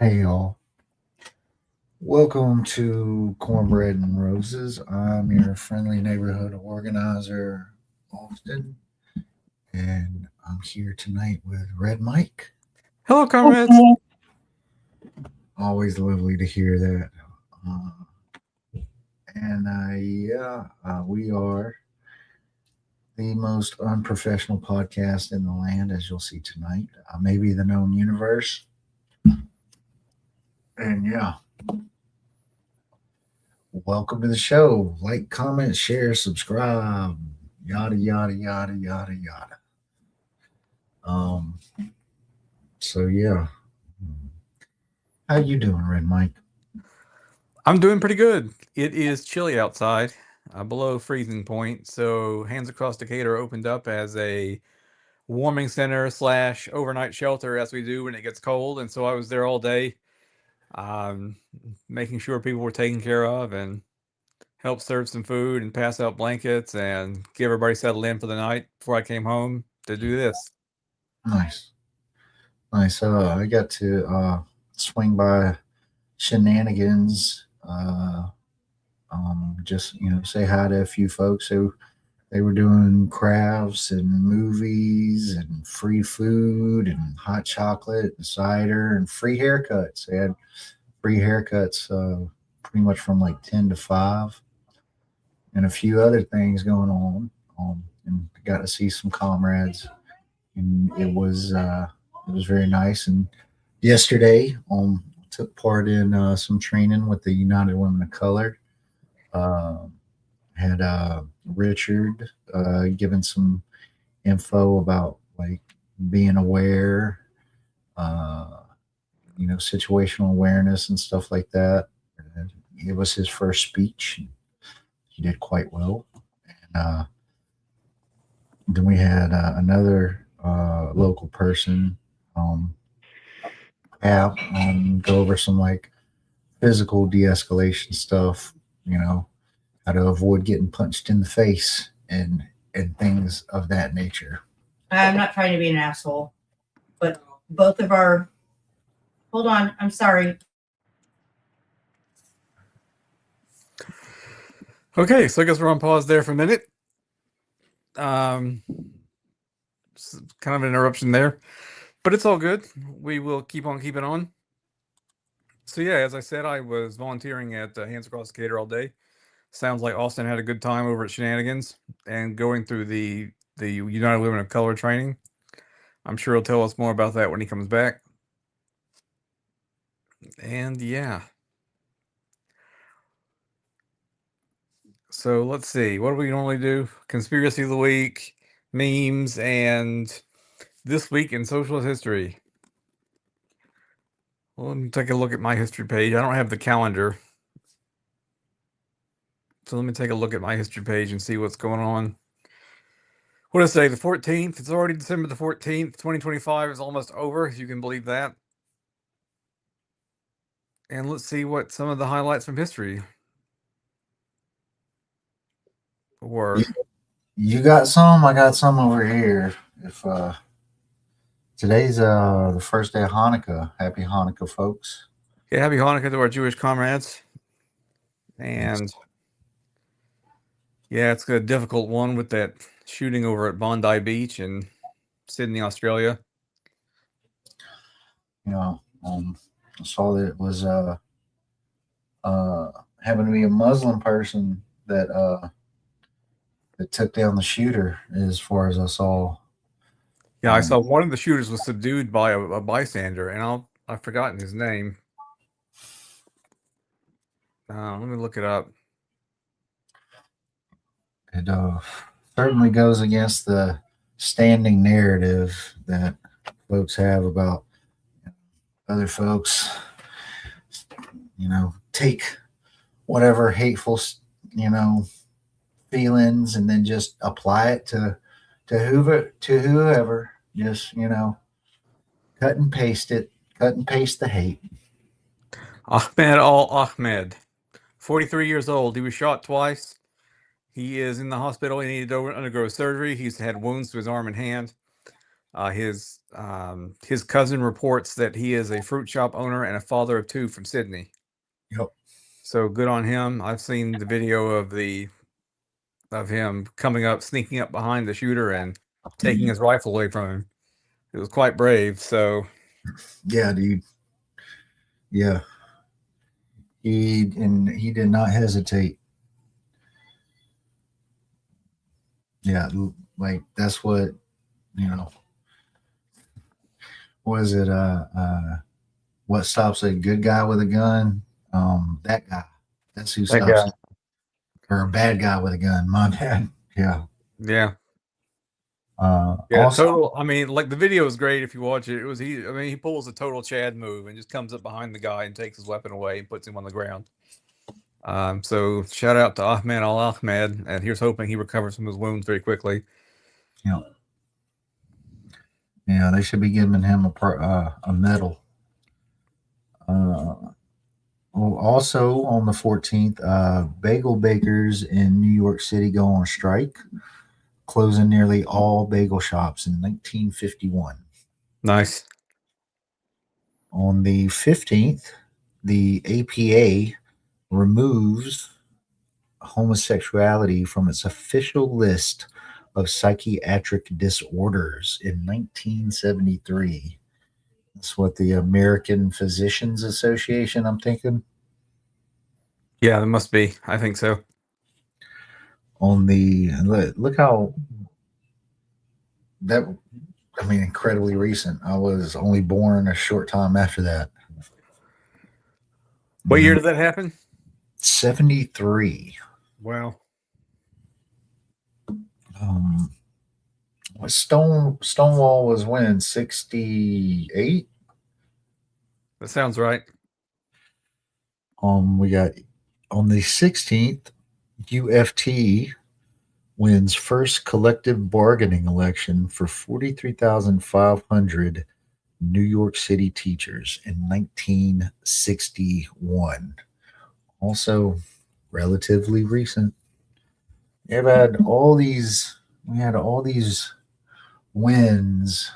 Hey y'all, welcome to Cornbread and Roses. I'm your friendly neighborhood organizer, Austin, and I'm here tonight with Red Mike. Hello, comrades. Always lovely to hear that. We are the most unprofessional podcast in the land, as you'll see tonight. Maybe the known universe. And yeah, welcome to the show. Like, comment, share, subscribe, yada yada yada yada yada. Um, so yeah, how you doing, Red Mike? I'm doing pretty good. It is chilly outside, below freezing point. So Hands Across Decatur opened up as a warming center slash overnight shelter, as we do when it gets cold. And so I was there all day, um, making sure people were taken care of and help serve some food and pass out blankets and get everybody settled in for the night before I came home to do this. Nice, nice. I got to swing by Shenanigans. Just say hi to a few folks who they were doing crafts and movies and free food and hot chocolate and cider and free haircuts. They had free haircuts pretty much from like 10 to 5, and a few other things going on. And got to see some comrades, and it was very nice. And yesterday, took part in some training with the United Women of Color. Uh, had Richard giving some info about like being aware, uh, situational awareness and stuff like that. And it was his first speech. He did quite well. And then we had another local person um, go over some like physical de-escalation stuff. You know, how to avoid getting punched in the face and things of that nature. I'm not trying to be an asshole, but both of our. Hold on, I'm sorry. Okay, so I guess we're on pause there for a minute. Kind of an interruption there, but it's all good. We will keep on keeping on. So yeah, as I said, I was volunteering at Hands Across Decatur all day. Sounds like Austin had a good time over at Shenanigans and going through the United Women of Color training. I'm sure he'll tell us more about that when he comes back. And yeah. So let's see. What do we normally do? Conspiracy of the week, memes, and this week in socialist history. Well, let me take a look at my history page. I don't have the calendar. So let me take a look at my history page and see what's going on. What did I say? The 14th? It's already December the 14th. 2025 is almost over, if you can believe that. And let's see what some of the highlights from history were. You got some, I got some over here. If Today's the first day of Hanukkah. Happy Hanukkah, folks. Yeah, happy Hanukkah to our Jewish comrades. And yeah, it's a difficult one with that shooting over at Bondi Beach in Sydney, Australia. I saw that it was happened to be a Muslim person that took down the shooter, as far as I saw. Yeah, I saw one of the shooters was subdued by a bystander, and I've forgotten his name. Let me look it up. It certainly goes against the standing narrative that folks have about other folks. Take whatever hateful, feelings and then just apply it to whoever. Just cut and paste it. Cut and paste the hate. Ahmed Al-Ahmed, 43 years old. He was shot twice. He is in the hospital. He needed to undergo surgery. He's had wounds to his arm and hand. His cousin reports that he is a fruit shop owner and a father of 2 from Sydney. Yep. So good on him. I've seen the video of him coming up, sneaking up behind the shooter and taking his rifle away from him. It was quite brave. So Yeah, dude. Yeah. He did not hesitate. Yeah, like that's what, you know, was it what stops a good guy with a gun? That guy. That's who that stops guy. it. Or a bad guy with a gun. My bad. Yeah. Yeah. Yeah, Also, total. I mean, like the video is great if you watch it. It was he. I mean, he pulls a total Chad move and just comes up behind the guy and takes his weapon away and puts him on the ground. So shout out to Ahmed Al Ahmed, and here's hoping he recovers from his wounds very quickly. you know, yeah, they should be giving him a medal. Also on the 14th, bagel bakers in New York City go on strike, closing nearly all bagel shops in 1951. Nice. On the 15th, the APA removes homosexuality from its official list of psychiatric disorders in 1973. That's what the American Physicians Association, I'm thinking. Yeah, there must be. I think so. On the look how that, I mean, incredibly recent. I was only born a short time after that. What year did that happen? 73. Wow. Stonewall was when 68. That sounds right. We got on the 16th, UFT wins first collective bargaining election for 43,500 New York City teachers in 1961. Also, relatively recent. They've had all these. We had all these wins.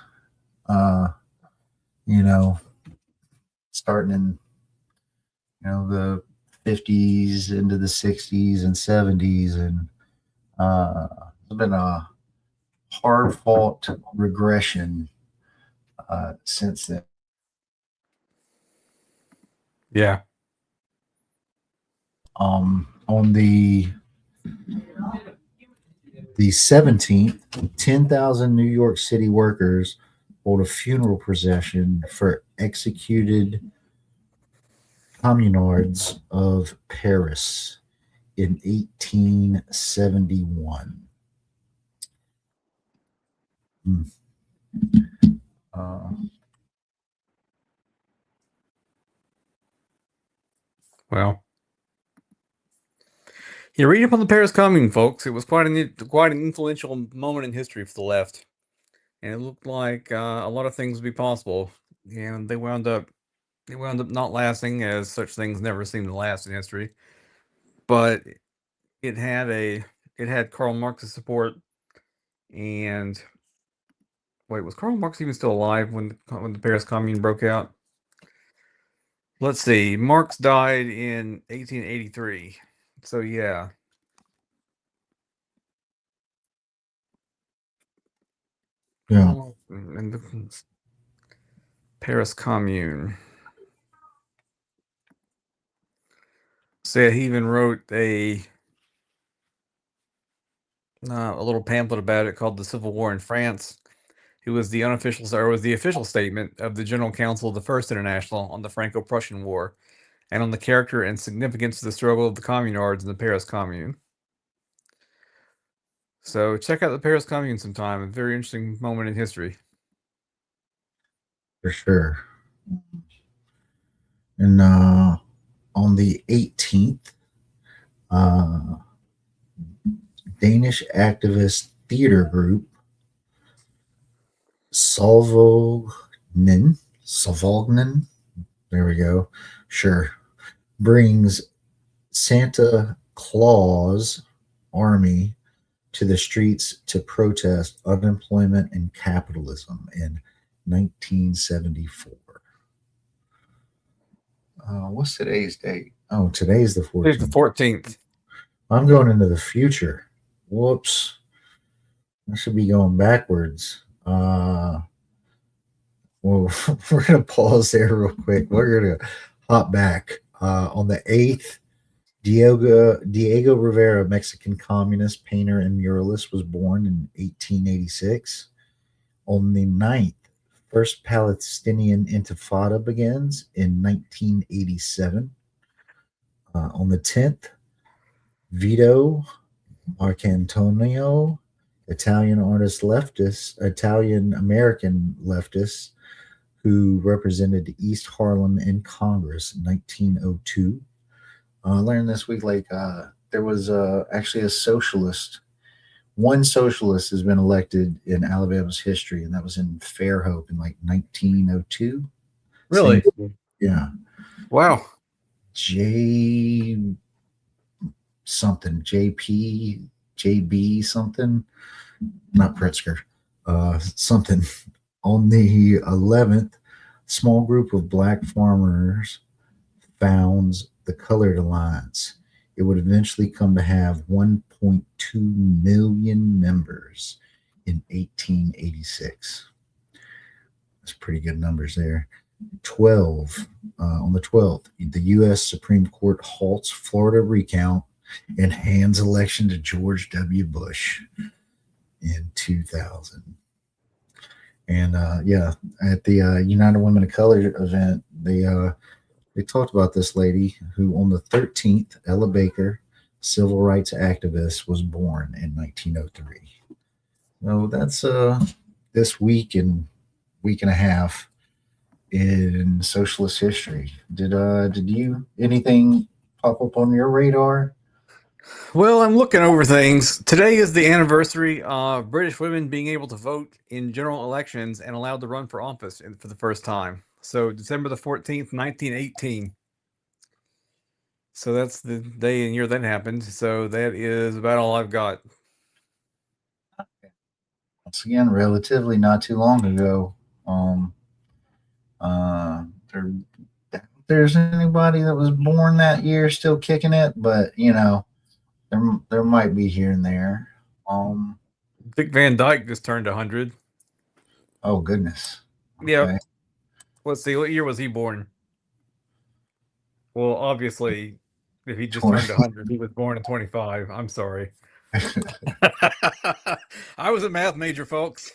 Uh, you know, starting in the 50s into the 60s and 70s, and it's been a hard fought regression since then. Yeah. On the 17th, 10,000 New York City workers hold a funeral procession for executed communards of Paris in 1871. Well, you read up on the Paris Commune, folks. It was quite an influential moment in history for the left, and it looked like a lot of things would be possible. And they wound up not lasting, as such things never seem to last in history. But it had Karl Marx's support, and wait, was Karl Marx even still alive when the Paris Commune broke out? Let's see. Marx died in 1883. So yeah. Yeah. And the Paris Commune. So yeah, he even wrote a little pamphlet about it called "The Civil War in France." It was the official statement of the General Council of the First International on the Franco-Prussian War, and on the character and significance of the struggle of the communards in the Paris Commune. So check out the Paris Commune sometime. A very interesting moment in history. For sure. And on the 18th, Danish activist theater group Salvognen, there we go, sure, brings Santa Claus Army to the streets to protest unemployment and capitalism in 1974. What's today's date? Oh, today's the It's the 14th. 14th. I'm going into the future. Whoops. I should be going backwards. Well, we're going to pause there real quick. We're going to hop back. On the 8th, Diego Rivera, Mexican communist painter and muralist, was born in 1886. On the 9th, First Palestinian Intifada begins in 1987. On the 10th, Vito Marcantonio, Italian artist leftist, Italian American leftist, who represented East Harlem in Congress in 1902. I learned this week, there was actually a socialist. One socialist has been elected in Alabama's history, and that was in Fairhope in like 1902. Really? Yeah. Wow. J something, JP, JB something, not Pritzker, something. On the 11th, small group of black farmers founds the Colored Alliance. It would eventually come to have 1.2 million members in 1886. That's pretty good numbers there. 12 on the 12th, the U.S. Supreme Court halts Florida recount and hands election to George W. Bush in 2000. And at the United Women of Color event, they talked about this lady who, on the 13th, Ella Baker, civil rights activist, was born in 1903. So that's this week and week and a half in socialist history. Did you anything pop up on your radar? Well, I'm looking over things. Today is the anniversary of British women being able to vote in general elections and allowed to run for office for the first time. So December the 14th, 1918. So that's the day and year that happened. So that is about all I've got. Once again, relatively not too long ago. Um, there, if there's anybody that was born that year still kicking it, but there might be here and there. Dick Van Dyke just turned 100. Oh goodness. Yep. Okay. Let's see, what year was he born? Well, obviously, if he just 20. turned 100, he was born in 25. I'm sorry. I was a math major, folks.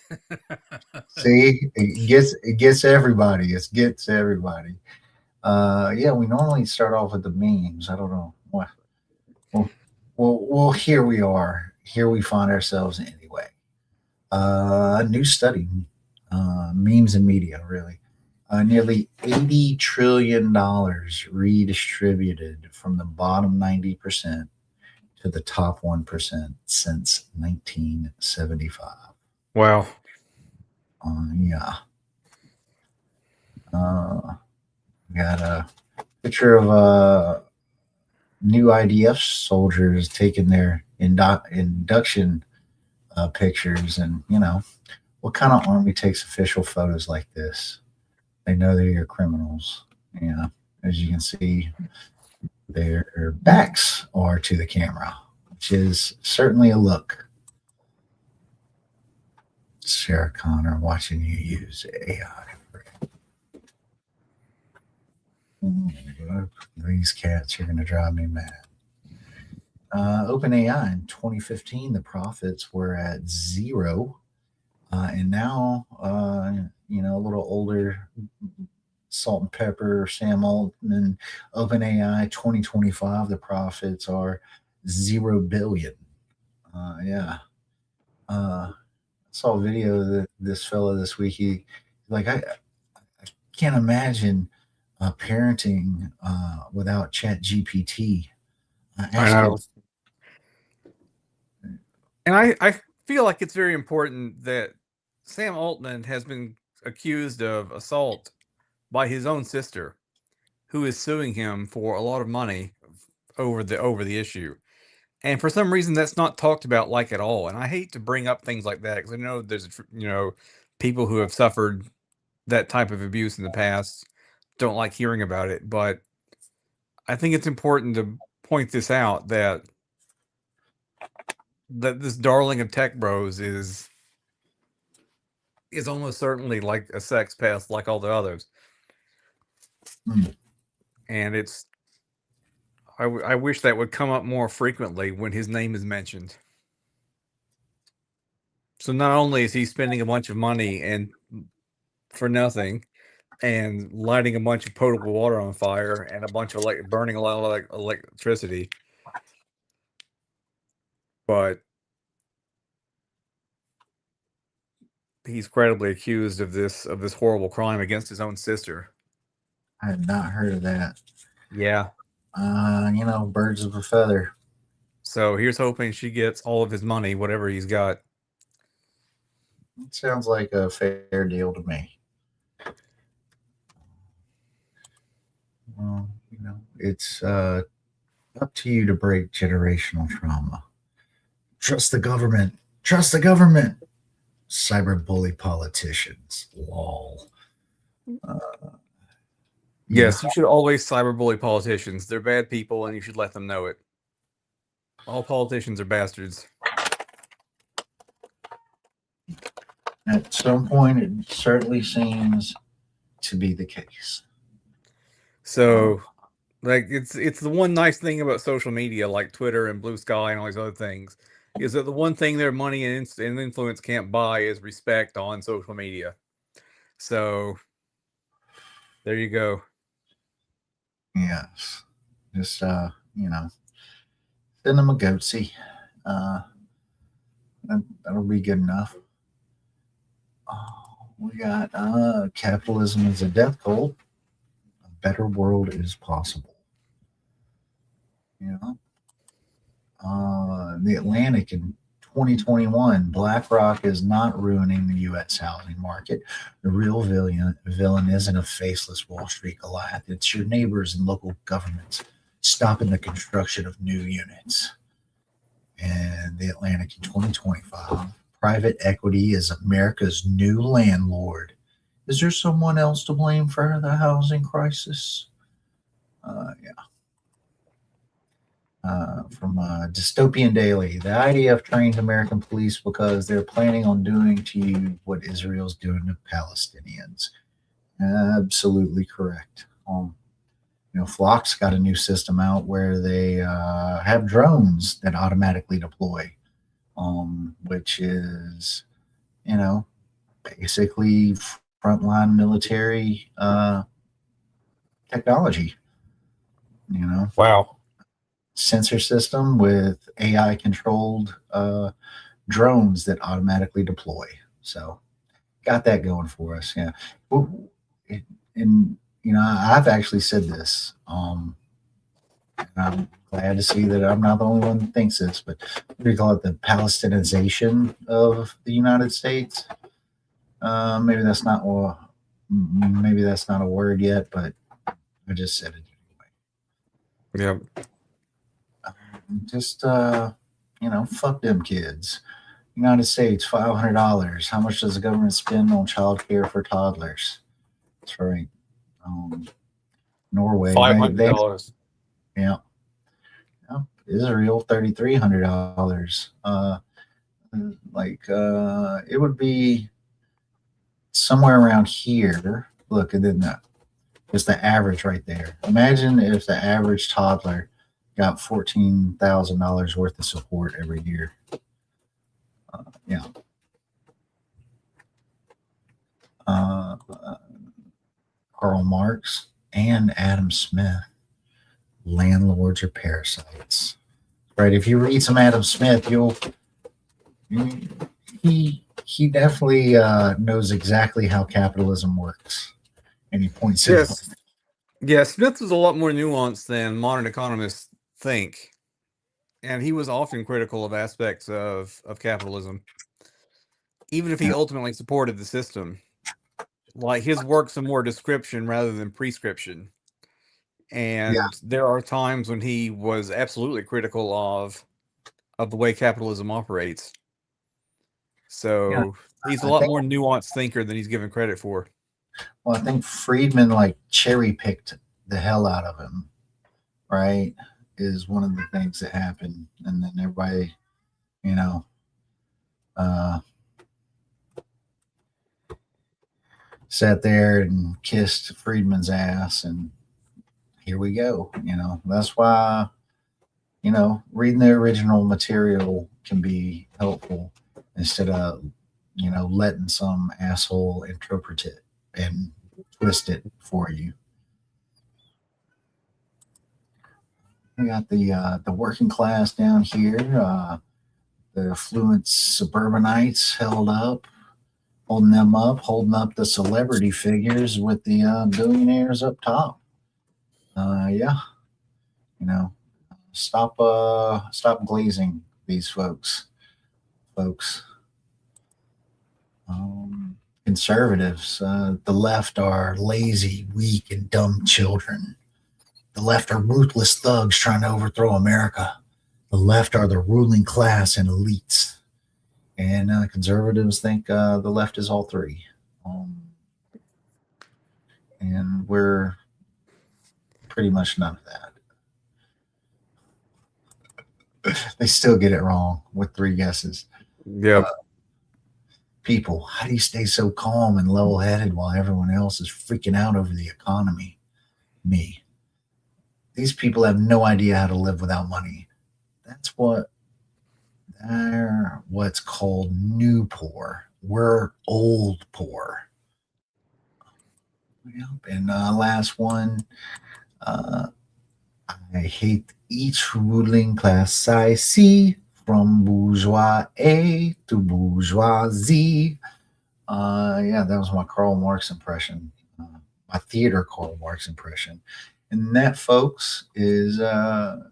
See, it gets everybody. It gets everybody. Yeah, we normally start off with the memes. I don't know what. Well, here we are. Here we find ourselves anyway. A new study, memes and media, really. Nearly $80 trillion redistributed from the bottom 90% to the top 1% since 1975. Wow. Yeah. Got a picture of new IDF soldiers taking their induction pictures, and what kind of army takes official photos like this? They know they're criminals. As you can see, their backs are to the camera, which is certainly a look. Sarah Connor watching you use AI. These cats are going to drive me mad. OpenAI in 2015, the profits were at zero. And now, a little older Salt and Pepper, Sam Altman, OpenAI 2025, the profits are 0 billion. Yeah. I saw a video of this fella this week. He I can't imagine parenting without Chat GPT. I know. And I feel like it's very important that Sam Altman has been accused of assault by his own sister, who is suing him for a lot of money over the issue. And for some reason, that's not talked about like at all. And I hate to bring up things like that because I know there's people who have suffered that type of abuse in the past don't like hearing about it. But I think it's important to point this out that this darling of tech bros is almost certainly like a sex pest, like all the others. Mm. And I wish that would come up more frequently when his name is mentioned. So not only is he spending a bunch of money and for nothing, and lighting a bunch of potable water on fire and a bunch of burning a lot of electricity, but he's credibly accused of this horrible crime against his own sister. I had not heard of that. Yeah. Birds of a feather. So here's hoping she gets all of his money, whatever he's got. It sounds like a fair deal to me. Well, it's up to you to break generational trauma. Trust the government. Trust the government. Cyberbully politicians. Lol. Yes, you should always cyberbully politicians. They're bad people, and you should let them know it. All politicians are bastards. At some point, it certainly seems to be the case. So, it's the one nice thing about social media, like Twitter and Blue Sky and all these other things, is that the one thing their money and influence can't buy is respect on social media. So, there you go. Yes. Just, send them a goatsy. That'll be good enough. We got capitalism is a death cult. A better world is possible. The Atlantic in 2021, BlackRock is not ruining the U.S. housing market. The real villain isn't a faceless Wall Street Goliath. It's your neighbors and local governments stopping the construction of new units. And the Atlantic in 2025, private equity is America's new landlord. Is there someone else to blame for the housing crisis? From Dystopian Daily, the IDF trains American police because they're planning on doing to you what Israel's doing to Palestinians. Absolutely correct. Flock's got a new system out where they have drones that automatically deploy, which is, basically frontline military technology. Wow. Sensor system with AI controlled drones that automatically deploy. So got that going for us. Yeah. And I've actually said this. And I'm glad to see that I'm not the only one that thinks this, but what do you call it? The Palestinization of the United States. Maybe that's not a word yet, but I just said it anyway. Yeah. Just fuck them kids. United States, $500. How much does the government spend on child care for toddlers? That's right. Norway, $500. Yeah. Israel, $3,300. It would be somewhere around here. Look, and then it's the average right there. Imagine if the average toddler got $14,000 worth of support every year. Karl Marx and Adam Smith. Landlords are parasites. Right? If you read some Adam Smith, he definitely knows exactly how capitalism works, and he points it out. Yeah, Smith was a lot more nuanced than modern economists think, and he was often critical of aspects of capitalism, even if he ultimately supported the system. Like his work's a more description rather than prescription, and there are times when he was absolutely critical of of the way capitalism operates. So he's a I lot think more nuanced thinker than he's given credit for. well, I think Friedman like cherry picked the hell out of him, right? Is one of the things that happened, and then everybody, you know, uh, sat there and kissed Friedman's ass, and here we go. That's why reading the original material can be helpful instead of letting some asshole interpret it and twist it for you. We got the working class down here, the affluent suburbanites holding up the celebrity figures with the billionaires up top. Yeah, you know, stop glazing these folks. Conservatives, the left are lazy, weak, and dumb children. The left are ruthless thugs trying to overthrow America. The left are the ruling class and elites. And conservatives think the left is all three. And we're pretty much none of that. They still get it wrong with three guesses. Yep. People, how do you stay so calm and level-headed while everyone else is freaking out over the economy? Me. These people have no idea how to live without money. That's they're what's called new poor. We're old poor. Yep. And last one, I hate each ruling class I see, from bourgeois A to bourgeoisie. Yeah, that was my Karl Marx impression, my theater Karl Marx impression. And that, folks, is the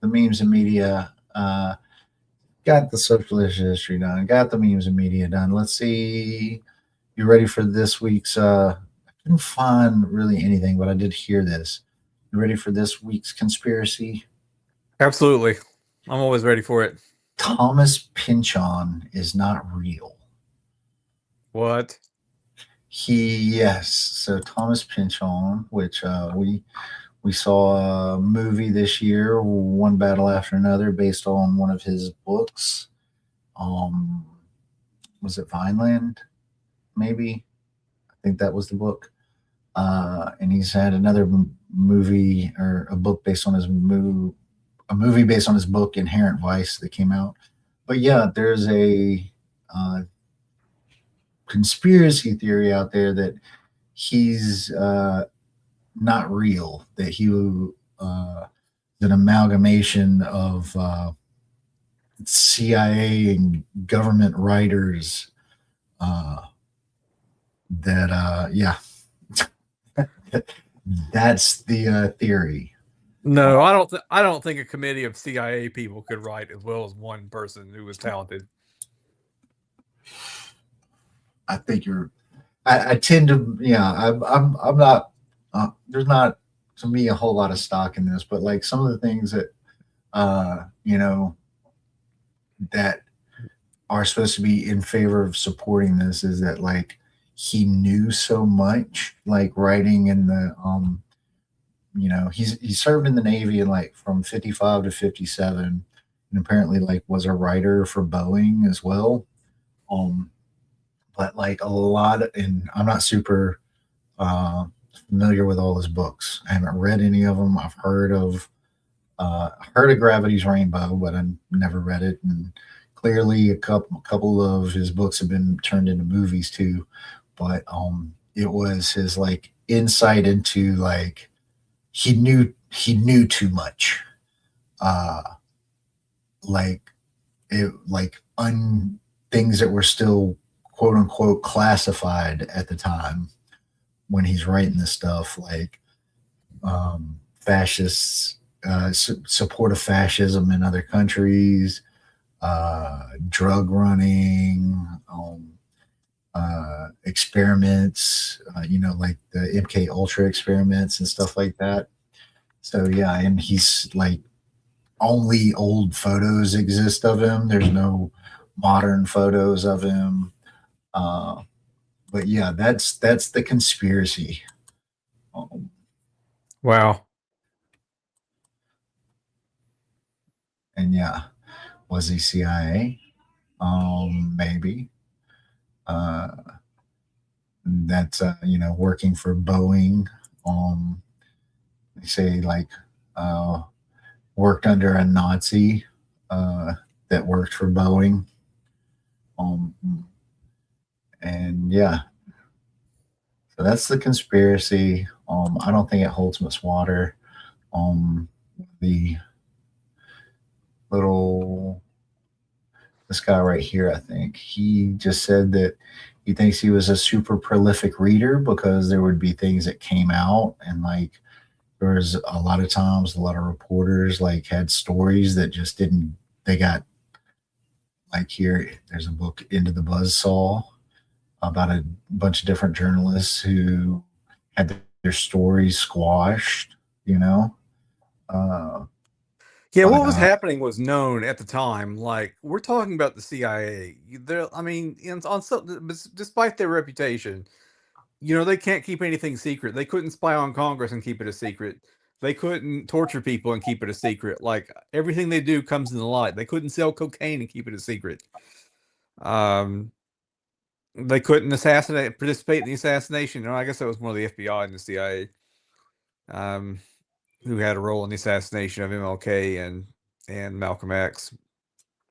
memes and media. Got the socialist history done, got the memes and media done. Let's see. You ready for this week's? I couldn't find really anything, but I did hear this. You ready for this week's conspiracy? Absolutely. I'm always ready for it. Thomas Pynchon is not real. What? Yes. So Thomas Pynchon, which we saw a movie this year, One Battle After Another, based on one of his books. Was it Vineland? Maybe. I think that was the book. And he's had another movie or a book based on a movie based on his book Inherent Vice that came out. But yeah, there's a conspiracy theory out there that he's not real, that he an amalgamation of CIA and government writers yeah. That's the theory. No, I don't think a committee of CIA people could write as well as one person who was talented. I think I tend to, yeah, I'm not, there's not to me a whole lot of stock in this, but like some of the things that, that are supposed to be in favor of supporting this is that like he knew so much, like writing in the, he served in the Navy in like from 55 to 57 and apparently like was a writer for Boeing as well. But like a lot and I'm not super familiar with all his books. I haven't read any of them. I've heard of Gravity's Rainbow, but I never read it. And clearly a couple of his books have been turned into movies too. But it was his like insight into like he knew too much. Things that were still quote unquote classified at the time when he's writing this stuff, like fascists, support of fascism in other countries, drug running, experiments, like the MK Ultra experiments and stuff like that. So yeah, and he's like only old photos exist of him. There's no modern photos of him. Uh, but yeah, that's the conspiracy. Um, Wow. and yeah, was he CIA? Maybe. Uh, that's working for Boeing. They say like uh, worked under a Nazi that worked for Boeing. Um, and yeah, so that's the conspiracy. I don't think it holds much water. The little this guy right here, I think he just said that he thinks he was a super prolific reader because there would be things that came out and like there was a lot of times a lot of reporters like had stories that just didn't they got like here there's a book Into the Buzzsaw about a bunch of different journalists who had their stories squashed, you know. Uh, Yeah, but what was happening was known at the time. Like we're talking about the CIA. I mean, despite their reputation, they can't keep anything secret. They couldn't spy on Congress and keep it a secret. They couldn't torture people and keep it a secret. Like everything they do comes in the light. They couldn't sell cocaine and keep it a secret. Um, they couldn't participate in the assassination. I guess that was more of the FBI and the CIA, um, who had a role in the assassination of MLK and Malcolm X.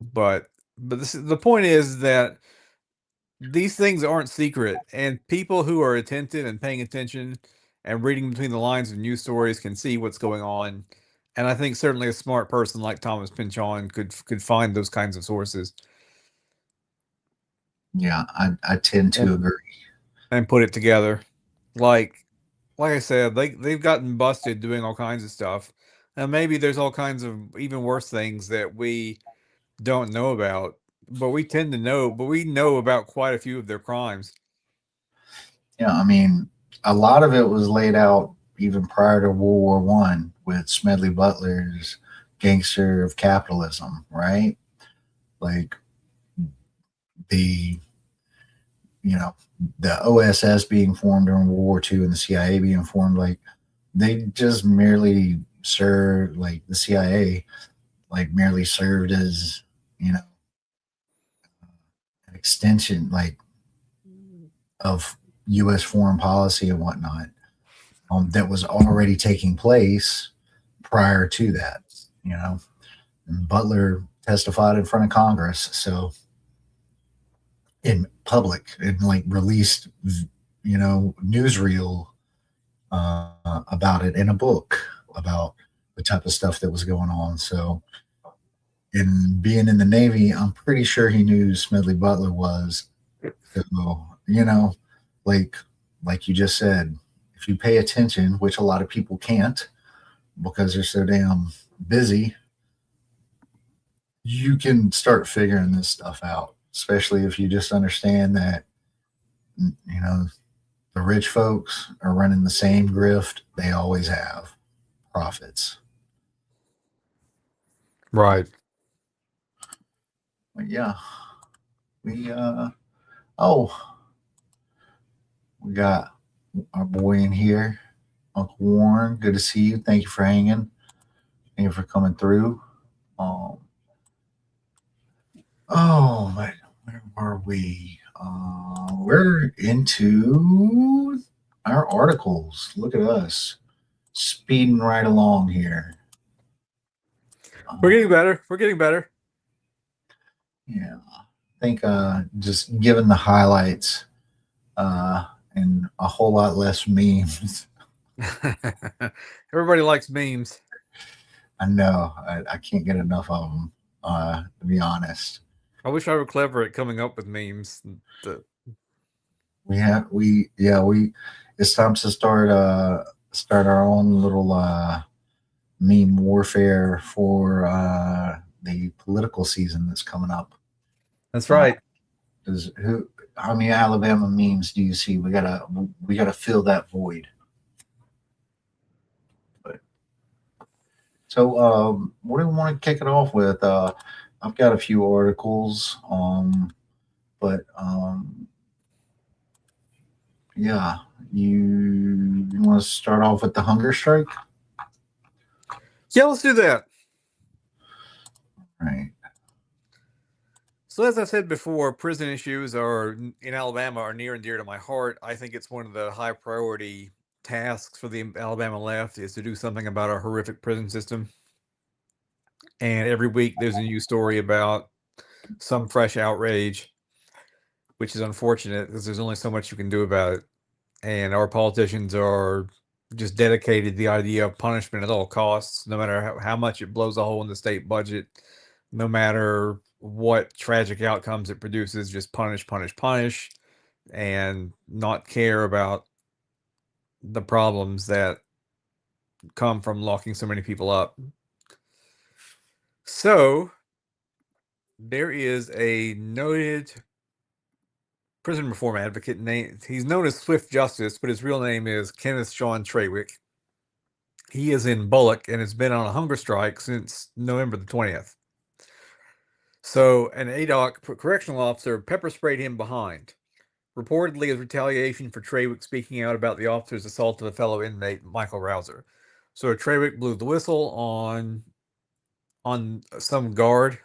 But the point is that these things aren't secret, and people who are attentive and paying attention and reading between the lines of news stories can see what's going on. And I think certainly a smart person like Thomas Pynchon could find those kinds of sources yeah, I tend to and agree. put it together. Like like I said, they've gotten busted doing all kinds of stuff. And maybe there's all kinds of even worse things that we don't know about, but we know about quite a few of their crimes. Yeah, I mean, a lot of it was laid out even prior to World War I with Smedley Butler's Gangster of Capitalism, right? Like the you know the OSS being formed during World War II and the CIA being formed, like they just merely served like the CIA like merely served as an extension like of U.S. foreign policy and whatnot that was already taking place prior to that. You know, and Butler testified in front of Congress, so in public and like released, newsreel about it in a book about the type of stuff that was going on. So, in being in the Navy, I'm pretty sure he knew who Smedley Butler was. So, like like you just said, if you pay attention, which a lot of people can't because they're so damn busy, you can start figuring this stuff out, especially if you just understand that, the rich folks are running the same grift they always have profits. Right. But yeah, we, oh, we got our boy in here, Uncle Warren. Good to see you. Thank you for hanging. Thank you for coming through. Um, oh, where were we? We're into our articles. Look at us speeding right along here. We're getting better. We're getting better. Yeah, I think just given the highlights and a whole lot less memes. Everybody likes memes. I know I can't get enough of them. To be honest, I wish I were clever at coming up with memes. we it's time to start our own little meme warfare for the political season that's coming up. That's right. Does who how many Alabama memes do you see? We gotta fill that void. But So, what do we want to kick it off with? I've got a few articles, but yeah, you want to start off with the hunger strike, Yeah, let's do that. right? So, as I said before, prison issues are in Alabama are near and dear to my heart. I think it's one of the high priority tasks for the Alabama left is to do something about our horrific prison system. And every week there's a new story about some fresh outrage, which is unfortunate because there's only so much you can do about it. And our politicians are just dedicated to the idea of punishment at all costs, no matter how much it blows a hole in the state budget, no matter what tragic outcomes it produces, just punish, punish, punish, and not care about the problems that come from locking so many people up. So there is a noted prison reform advocate named, he's known as Swift Justice, but his real name is Kenneth Sean Trawick. He is in Bullock and has been on a hunger strike since November the 20th. So an ADOC correctional officer pepper sprayed him behind, reportedly as retaliation for Trawick speaking out about the officer's assault of a fellow inmate, Michael Rouser. So Trawick blew the whistle on some guard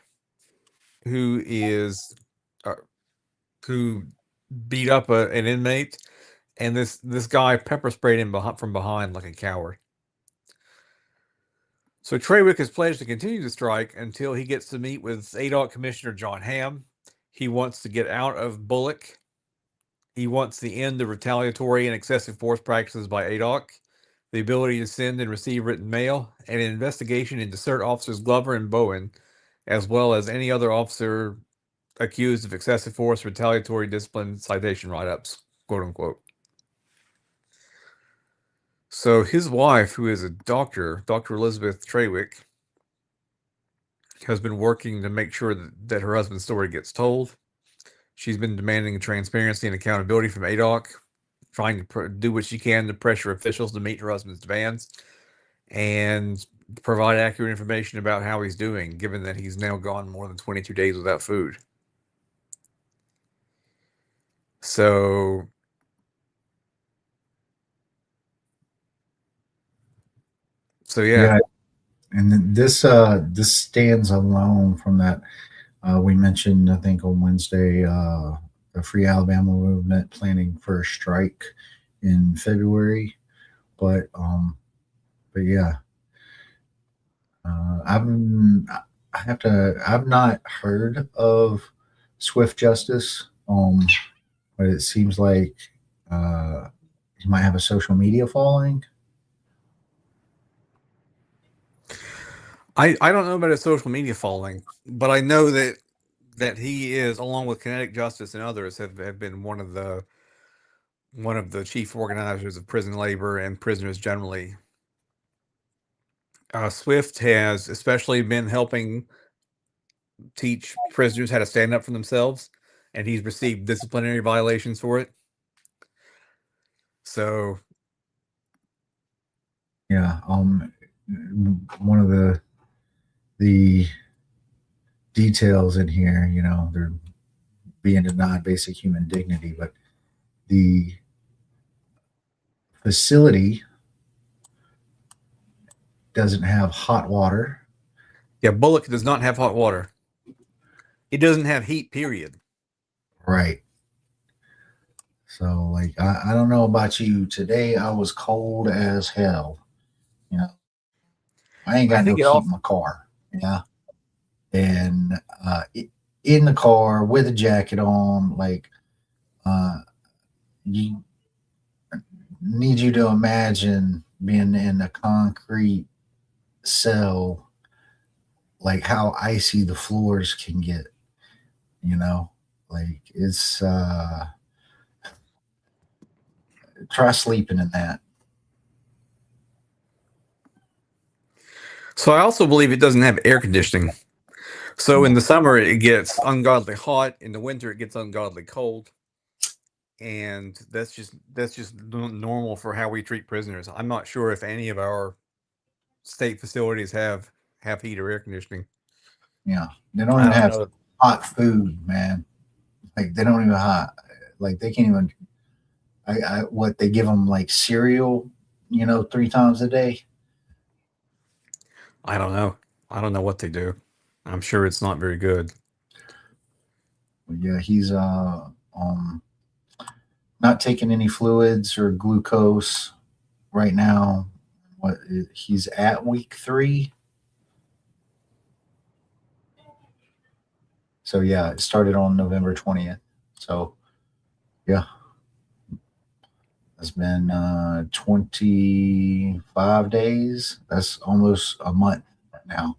who is uh, who beat up an inmate, and this guy pepper sprayed him from behind like a coward. So Trawick has pledged to continue the strike until he gets to meet with ADOC Commissioner John Hamm. He wants to get out of Bullock. He wants the end of retaliatory and excessive force practices by ADOC, the ability to send and receive written mail, and an investigation into CERT officers Glover and Bowen, as well as any other officer accused of excessive force, retaliatory discipline, citation write-ups, quote unquote. So his wife, who is a doctor, Dr. Elizabeth Trawick, has been working to make sure that her husband's story gets told. She's been demanding transparency and accountability from ADOC, trying to do what she can to pressure officials to meet her husband's demands and provide accurate information about how he's doing, given that he's now gone more than 22 days without food. So yeah. And this stands alone from that we mentioned, I think on Wednesday, the Free Alabama movement planning for a strike in February, but yeah, I've not heard of Swift Justice, but it seems like he might have a social media following. I don't know about his social media following, but I know that he is, along with Kinetic Justice and others, have been one of the chief organizers of prison labor and prisoners generally. Swift has especially been helping teach prisoners how to stand up for themselves, and he's received disciplinary violations for it. So Yeah, one of the details in here, they're being denied basic human dignity, but the facility doesn't have hot water. yeah, Bullock does not have hot water. It doesn't have heat, period. Right. So, like, I don't know about you. Today, I was cold as hell. You know, I ain't I got no think it heat all in my car. Yeah. And in the car with a jacket on, like, you need you to imagine being in a concrete cell, like how icy the floors can get, you know? Like, it's, try sleeping in that. So I also believe it doesn't have air conditioning. So in the summer it gets ungodly hot, in the winter it gets ungodly cold. And that's just normal for how we treat prisoners. I'm not sure if any of our state facilities have heat or air conditioning. Yeah, they don't I even don't have know. hot food, man. Like they don't even hot. Like they can't even. What they give them like cereal, 3 times a day. I don't know. I don't know what they do. I'm sure it's not very good. But yeah, he's um not taking any fluids or glucose right now. What he's at week 3. So yeah, it started on November 20th. So yeah, it's been 25 days. That's almost a month now.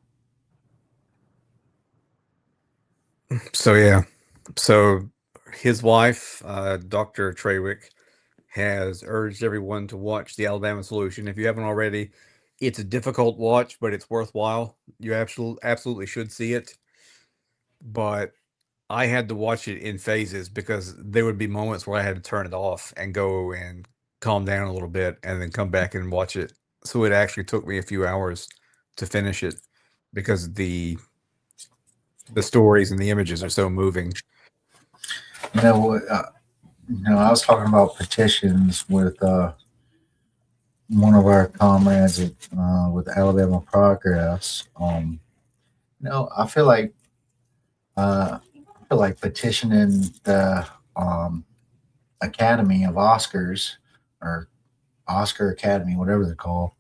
So yeah. So his wife, Dr. Trawick, has urged everyone to watch the Alabama Solution. If you haven't already, it's a difficult watch, but it's worthwhile. You absolutely should see it. But I had to watch it in phases because there would be moments where I had to turn it off and go and calm down a little bit and then come back and watch it. So it actually took me a few hours to finish it because the stories and the images are so moving. You know what? I was talking about petitions with one of our comrades with Alabama Progress. I feel like petitioning the um, Academy of Oscars or Oscar Academy, whatever they're called,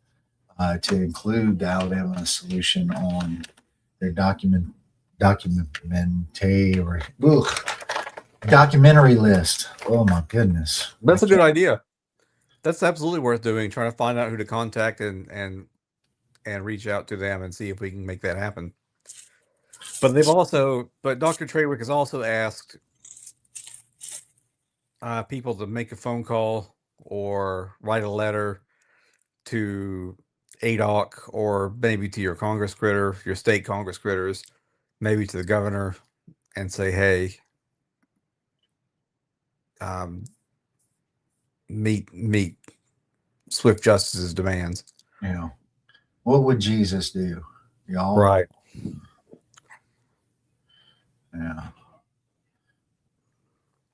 to include the Alabama solution on their documentary list. Oh my goodness! That's a good idea. That's absolutely worth doing. Trying to find out who to contact and reach out to them and see if we can make that happen. But Dr. Trawick has also asked people to make a phone call or write a letter to ADOC or maybe to your Congress critter, your state Congress critters, maybe to the governor, and say, "Hey, um, meet Swift Justice's demands." What would Jesus do, y'all? Right. Yeah.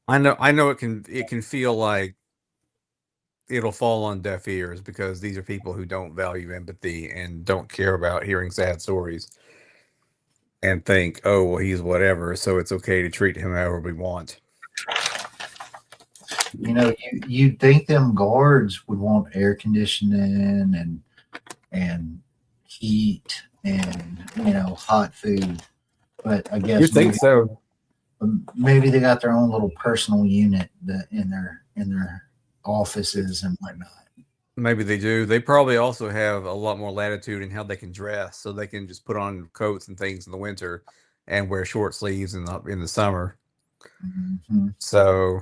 I know it can feel like it'll fall on deaf ears because these are people who don't value empathy and don't care about hearing sad stories and think, oh, well, he's whatever, so it's okay to treat him however we want. You'd think them guards would want air conditioning and heat and hot food, but I You guess think so? maybe they got their own little personal unit in their offices and whatnot. Maybe they do. They probably also have a lot more latitude in how they can dress, so they can just put on coats and things in the winter and wear short sleeves in the summer. Mm-hmm. So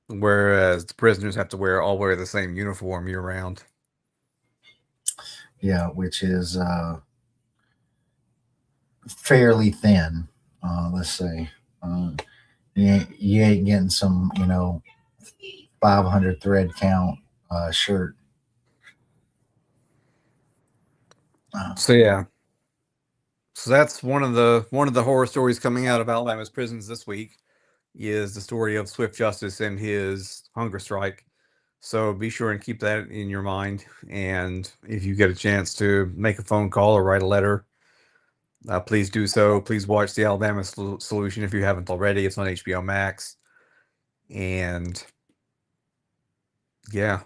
whereas the prisoners have to wear the same uniform year round. Yeah, which is fairly thin. Let's say you ain't getting some 500 thread count shirt. So yeah. So that's one of the horror stories coming out of Alabama's prisons this week is the story of Swift Justice and his hunger strike. So be sure and keep that in your mind. And if you get a chance to make a phone call or write a letter, please do so. Please watch the Alabama Solution if you haven't already. It's on HBO Max. And yeah,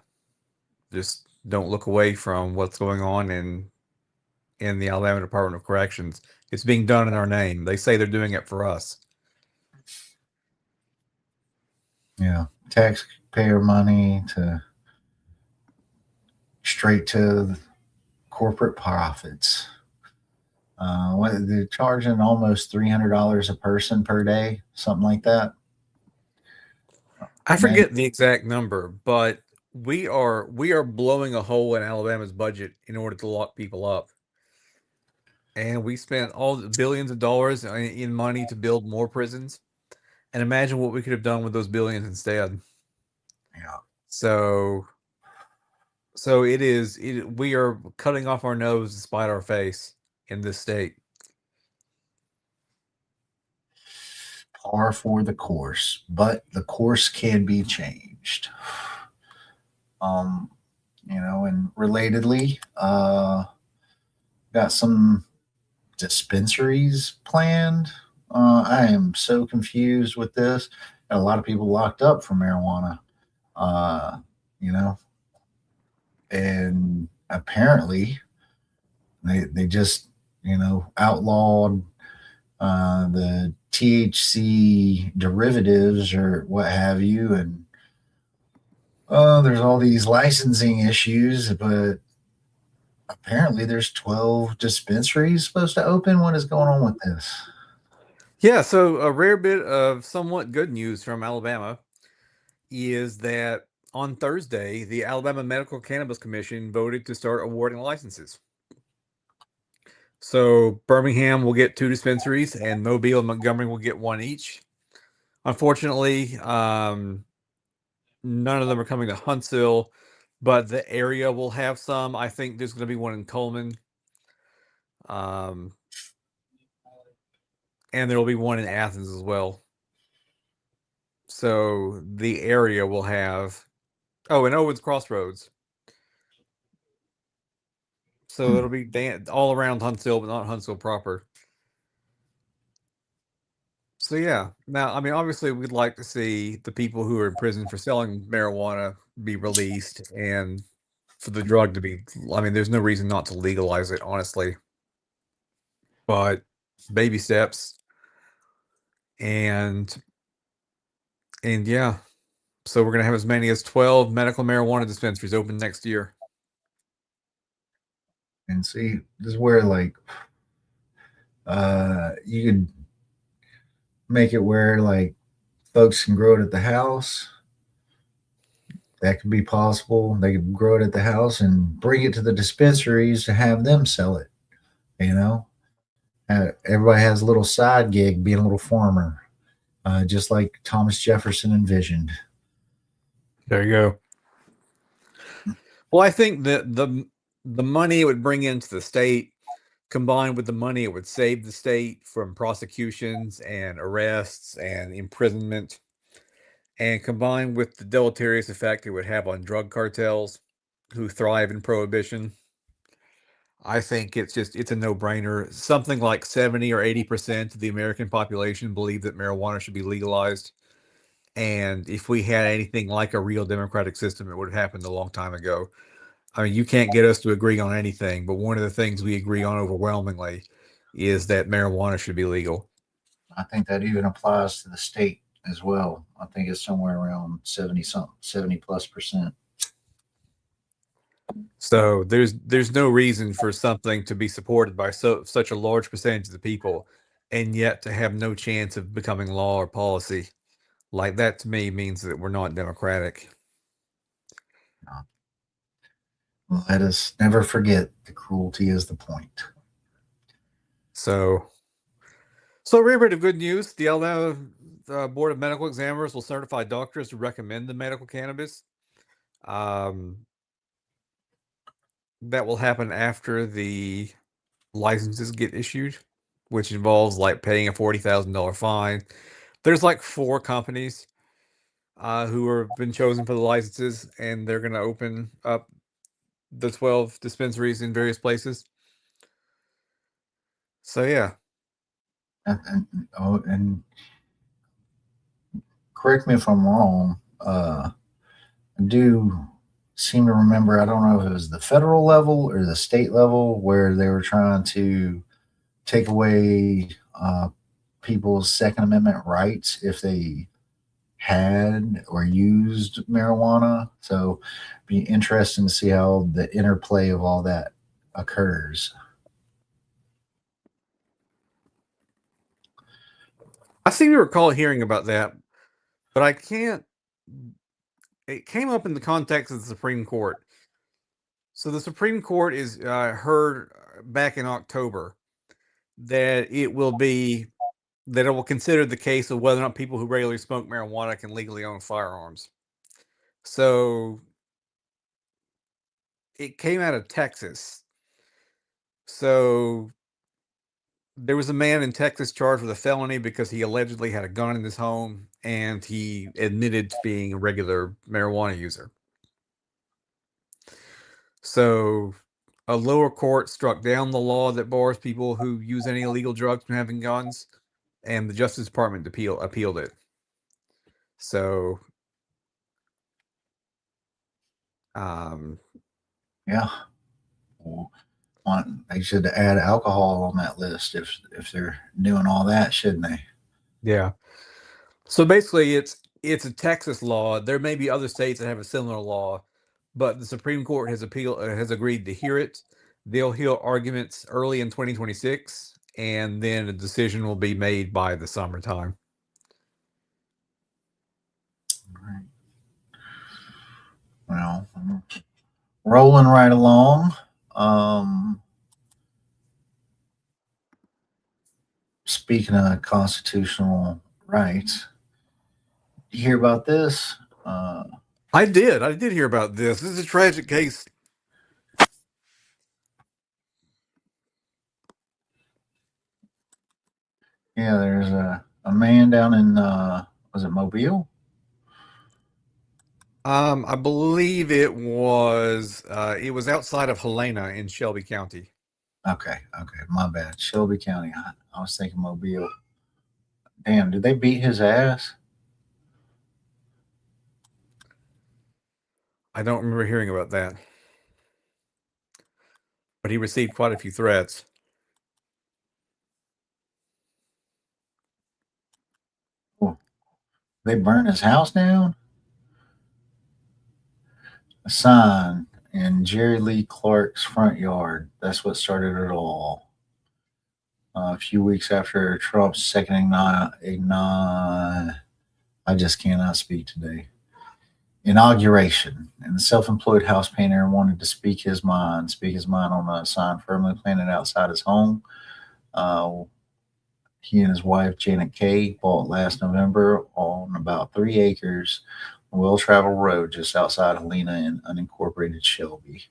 just don't look away from what's going on in the Alabama Department of Corrections. It's being done in our name. They say they're doing it for us. Yeah, taxpayer money straight to corporate profits. They're charging almost $300 a person per day, something like that. I Man, forget the exact number, but we are blowing a hole in Alabama's budget in order to lock people up. And we spent all the billions of dollars in money to build more prisons. And imagine what we could have done with those billions instead. yeah, So So it is. We are cutting off our nose to spite our face in this state. Par for the course, but the course can be changed. Um, and relatedly, got some dispensaries planned. I am so confused with this. Got a lot of people locked up for marijuana. Uh, you know, and apparently they just outlawed the THC derivatives or what have you, and there's all these licensing issues, but apparently there's 12 dispensaries supposed to open. What is going on with this? Yeah. So a rare bit of somewhat good news from Alabama is that on Thursday, the Alabama Medical Cannabis Commission voted to start awarding licenses. So Birmingham will get 2 dispensaries, and Mobile and Montgomery will get 1 each. Unfortunately, none of them are coming to Huntsville, but the area will have some. I think there's going to be one in Coleman, and there will be one in Athens as well. So the area will have. Oh, and Owens Crossroads. So it'll be all around Huntsville, but not Huntsville proper. So yeah, now I mean, obviously, we'd like to see the people who are in prison for selling marijuana be released, and for the drug to be. I mean, there's no reason not to legalize it, honestly. But baby steps, and yeah, so we're gonna have as many as 12 medical marijuana dispensaries open next year. And see, this is where you could make it where folks can grow it at the house. That could be possible. They could grow it at the house and bring it to the dispensaries to have them sell it. You know, everybody has a little side gig, being a little farmer, just like Thomas Jefferson envisioned. There you go. Well, I think that the money it would bring into the state, combined with the money it would save the state from prosecutions and arrests and imprisonment, and combined with the deleterious effect it would have on drug cartels who thrive in prohibition, I think it's a no-brainer. Something like 70 or 80% of the American population believe that marijuana should be legalized. And if we had anything like a real democratic system, it would have happened a long time ago. I mean, you can't get us to agree on anything, but one of the things we agree on overwhelmingly is that marijuana should be legal. I think that even applies to the state as well. I think it's somewhere around 70 something, 70+%. So there's no reason for something to be supported by such a large percentage of the people, and yet to have no chance of becoming law or policy. Like that to me means that we're not democratic. Let us never forget the cruelty is the point. So a rare bit of good news: the Alabama Board of Medical Examiners will certify doctors to recommend the medical cannabis. That will happen after the licenses get issued, which involves like paying a $40,000 fine. There's like 4 companies who have been chosen for the licenses, and they're going to open up the 12 dispensaries in various places. So yeah. And correct me if I'm wrong. I do seem to remember. I don't know if it was the federal level or the state level where they were trying to take away people's Second Amendment rights if they had or used marijuana. So, be interesting to see how the interplay of all that occurs. I seem to recall hearing about that, but I can't. It came up in the context of the Supreme Court. So the Supreme Court is heard back in October that it will consider the case of whether or not people who regularly smoke marijuana can legally own firearms. So it came out of Texas. So there was a man in Texas charged with a felony because he allegedly had a gun in his home, and he admitted to being a regular marijuana user. So a lower court struck down the law that bars people who use any illegal drugs from having guns, and the Justice Department appealed it. So, Yeah. Well, they should add alcohol on that list if they're doing all that, shouldn't they? yeah. So basically, it's a Texas law. There may be other states that have a similar law, but the Supreme Court has agreed to hear it. They'll hear arguments early in 2026, and then a decision will be made by the summertime. Right. Well, rolling right along. Speaking of constitutional rights, you hear about this? I did hear about this. This is a tragic case. Yeah, there's a man down in was it Mobile? I believe it was outside of Helena in Shelby County. Okay, my bad. Shelby County. I was thinking Mobile. Damn, did they beat his ass? I don't remember hearing about that, but he received quite a few threats. Oh, they burned his house down? A sign in Jerry Lee Clark's front yard. That's what started it all. A few weeks after Trump's second I just cannot speak today. Inauguration, and the self-employed house painter wanted to speak his mind on a sign firmly planted outside his home. He and his wife Janet Kay bought last November on about 3 acres, a well-traveled road just outside Helena in unincorporated Shelby.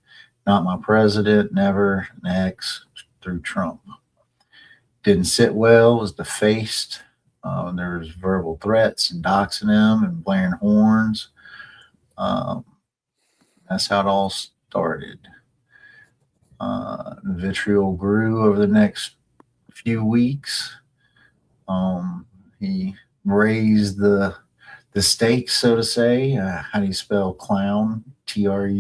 Not my president, never, next, through Trump. Didn't sit well, was defaced. There was verbal threats and doxing him and blaring horns. That's how it all started. Vitriol grew over the next few weeks. He raised the stakes, so to say. How do you spell clown? Trump.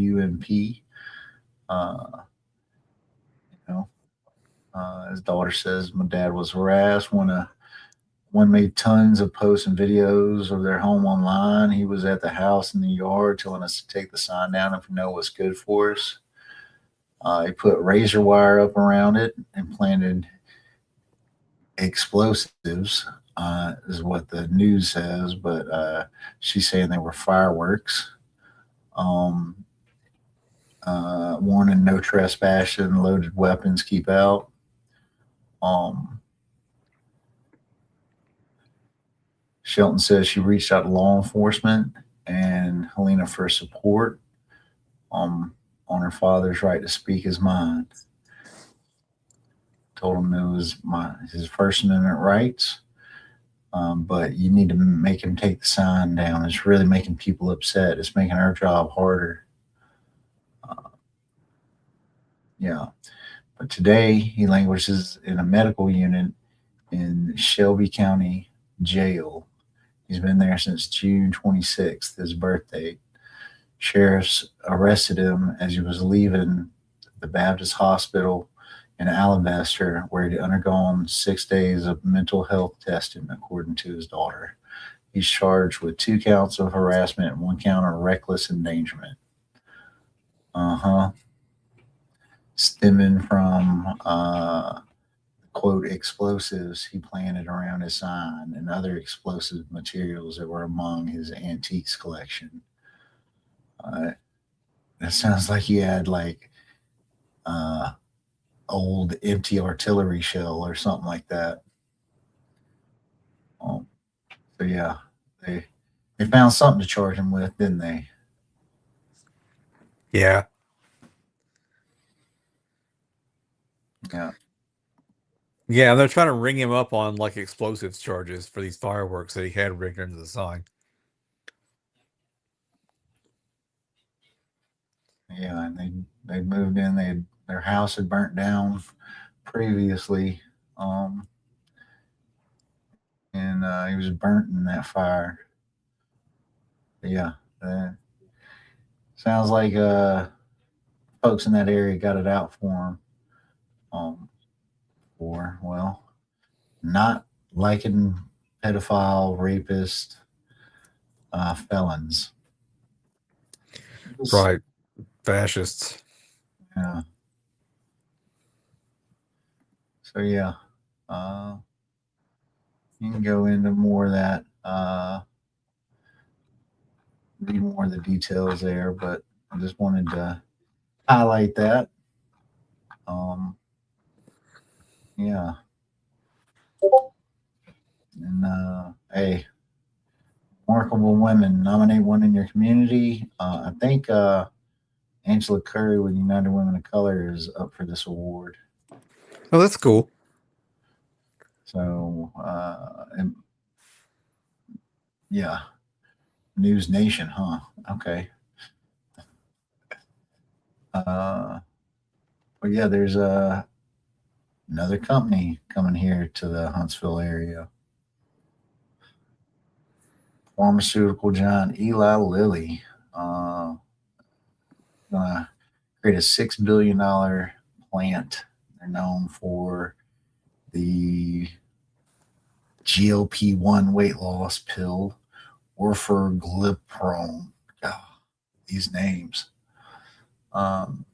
His daughter says my dad was harassed. One made tons of posts and videos of their home online. He was at the house in the yard telling us to take the sign down if we know what's good for us. He put razor wire up around it and planted explosives, is what the news says, but she's saying they were fireworks. Warning no trespassing, loaded weapons keep out. Shelton says she reached out to law enforcement and Helena for support on her father's right to speak his mind. Told him it was his First Amendment rights, but you need to make him take the sign down. It's really making people upset. It's making our job harder. Yeah. But today he languishes in a medical unit in Shelby County Jail. He's been there since June 26th, his birthday. Sheriffs arrested him as he was leaving the Baptist Hospital in Alabaster, where he'd undergone 6 days of mental health testing, according to his daughter. He's charged with 2 counts of harassment and 1 count of reckless endangerment. Stemming from quote explosives he planted around his sign and other explosive materials that were among his antiques collection. That sounds like he had like old empty artillery shell or something like that. So yeah, they found something to charge him with, didn't they? Yeah. Yeah. Yeah, they're trying to ring him up on like explosives charges for these fireworks that he had rigged into the sign. Yeah, and they moved in. Their house had burnt down previously, um, and he was burnt in that fire. But yeah, uh, sounds like folks in that area got it out for him. For well, not liking pedophile, rapist, felons. Right. Fascists. Yeah. So yeah, uh, you can go into more of that, read more of the details there, but I just wanted to highlight that. Um, yeah, and hey, remarkable women, nominate one in your community. I think Angela Curry with United Women of Color is up for this award. Oh, that's cool. So, and yeah, News Nation, huh? Okay. But yeah, there's another company coming here to the Huntsville area. Pharmaceutical giant Eli Lilly, gonna create a $6 billion plant. They're known for the GLP-1 weight loss pill, orforglipron. Oh, these names. Um,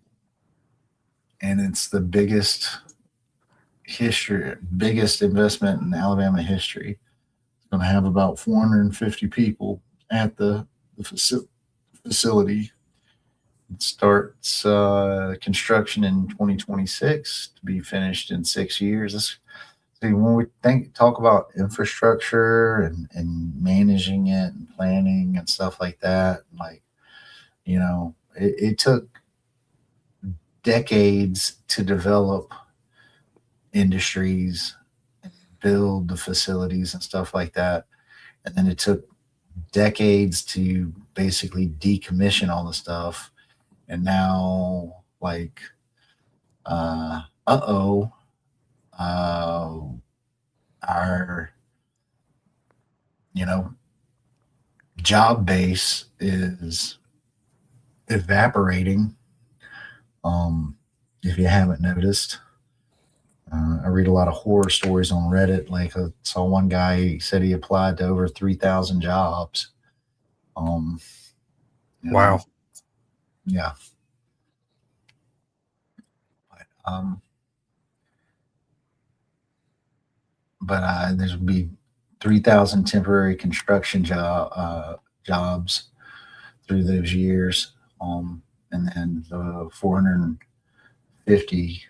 and it's the biggest investment in Alabama history. It's going to have about 450 people at the facility. It starts construction in 2026 to be finished in 6 years. See, when we talk about infrastructure and managing it and planning and stuff like that, like, it took decades to develop industries, build the facilities and stuff like that. And then it took decades to basically decommission all the stuff. And now, like, uh, our, you know, job base is evaporating. If you haven't noticed, I read a lot of horror stories on Reddit. Like I saw one guy said he applied to over 3,000 jobs. Um, Wow. Yeah. Um, but there's will be 3,000 temporary construction jobs through those years, and then the 450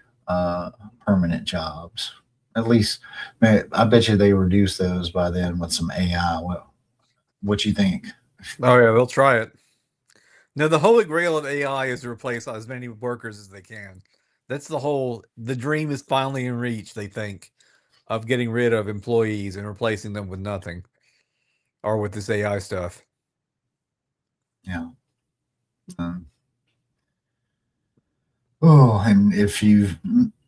permanent jobs. At least, man, I bet you they reduce those by then with some AI. What you think? Oh yeah, they'll try it. No, the holy grail of AI is to replace as many workers as they can. That's the dream is finally in reach, they think, of getting rid of employees and replacing them with nothing. Or with this AI stuff. Yeah. Oh, and if you've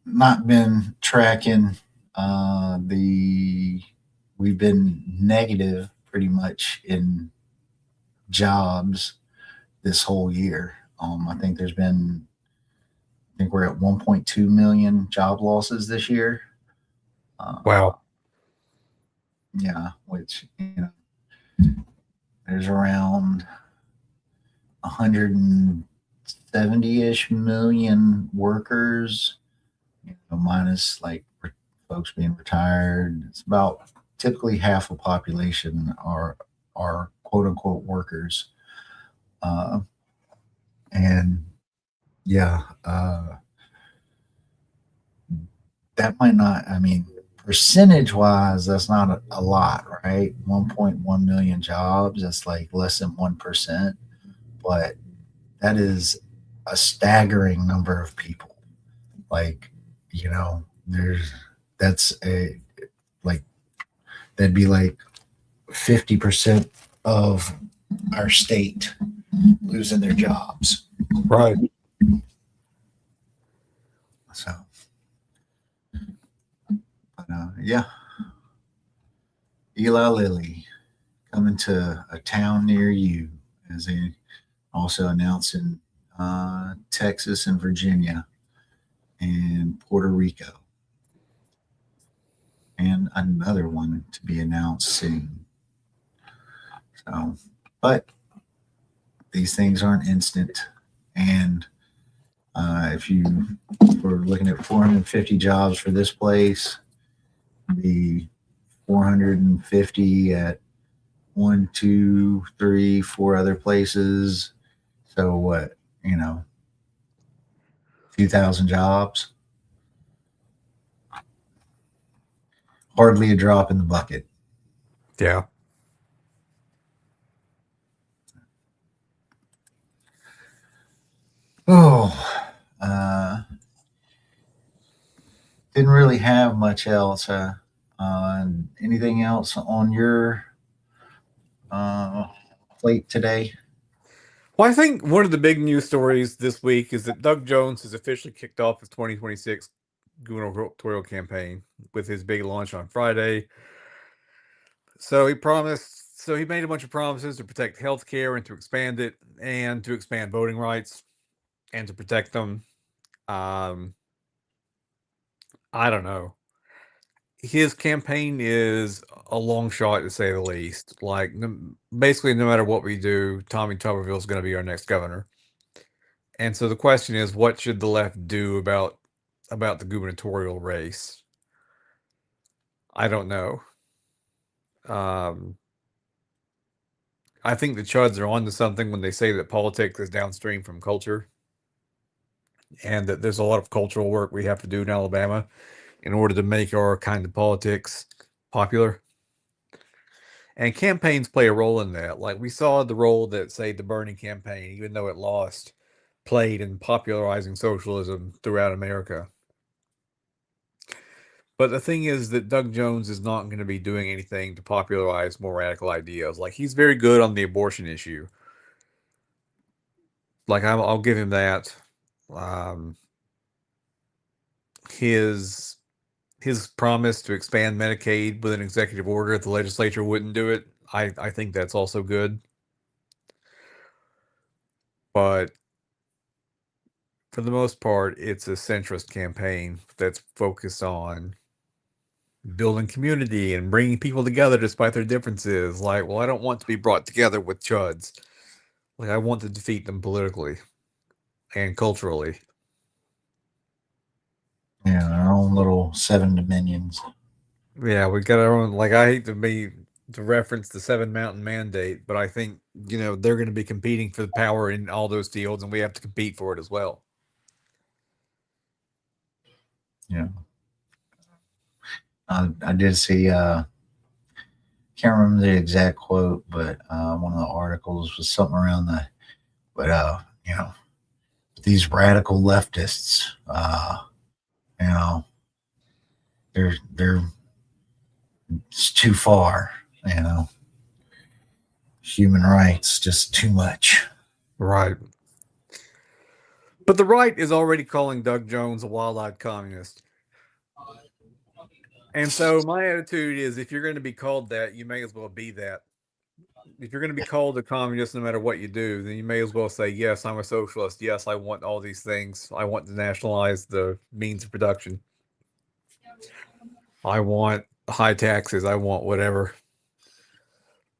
not been tracking, the we've been negative pretty much in jobs this whole year. I think we're at 1.2 million job losses this year. Wow. Yeah, which there's around 170-ish million workers, minus like folks being retired. It's about typically half the population are quote unquote workers, and yeah, that might not. I mean, percentage wise, that's not a lot, right? 1.1 million jobs. That's like less than 1%, but that is a staggering number of people. Like, you know, that's a like that'd be like 50% of our state losing their jobs. Right. So, but, yeah, Eli Lilly coming to a town near you, as they also announced in Texas and Virginia and Puerto Rico, and another one to be announced soon. So, but these things aren't instant, and if you were looking at 450 jobs for this place, the 450 at one, two, three, four other places. So what, 2,000 jobs? Hardly a drop in the bucket. Yeah. Oh, didn't really have much else. Anything else on your uh, plate today? Well, I think one of the big news stories this week is that Doug Jones has officially kicked off his 2026 gubernatorial campaign with his big launch on Friday. So he made a bunch of promises to protect healthcare and to expand it and to expand voting rights and to protect them. Um, I don't know. His campaign is a long shot to say the least. Like, basically, no matter what we do, Tommy Tuberville is going to be our next governor. And so the question is, what should the left do about the gubernatorial race? I don't know. Um, I think the Chuds are onto something when they say that politics is downstream from culture, and that there's a lot of cultural work we have to do in Alabama in order to make our kind of politics popular. And campaigns play a role in that. Like, we saw the role that, say, the Bernie campaign, even though it lost, played in popularizing socialism throughout America. But the thing is that Doug Jones is not going to be doing anything to popularize more radical ideas. Like, he's very good on the abortion issue. Like, I'll give him that. Um, his his promise to expand Medicaid with an executive order if the legislature wouldn't do it, I think that's also good. But for the most part, it's a centrist campaign that's focused on building community and bringing people together despite their differences. Like, well, I don't want to be brought together with chuds. Like, I want to defeat them politically and culturally. Yeah, our own little seven dominions. Yeah, we got our own. Like, I hate to reference the Seven Mountain Mandate, but I think they're going to be competing for the power in all those fields, and we have to compete for it as well. Yeah. I did see, can't remember the exact quote, but one of the articles was something around but these radical leftists, you know, they're it's too far, human rights, just too much. Right. But the right is already calling Doug Jones a wild-eyed communist. And so my attitude is, if you're going to be called that, you may as well be that. If you're going to be called a communist no matter what you do, then you may as well say, yes, I'm a socialist. Yes, I want all these things. I want to nationalize the means of production. I want high taxes. I want whatever.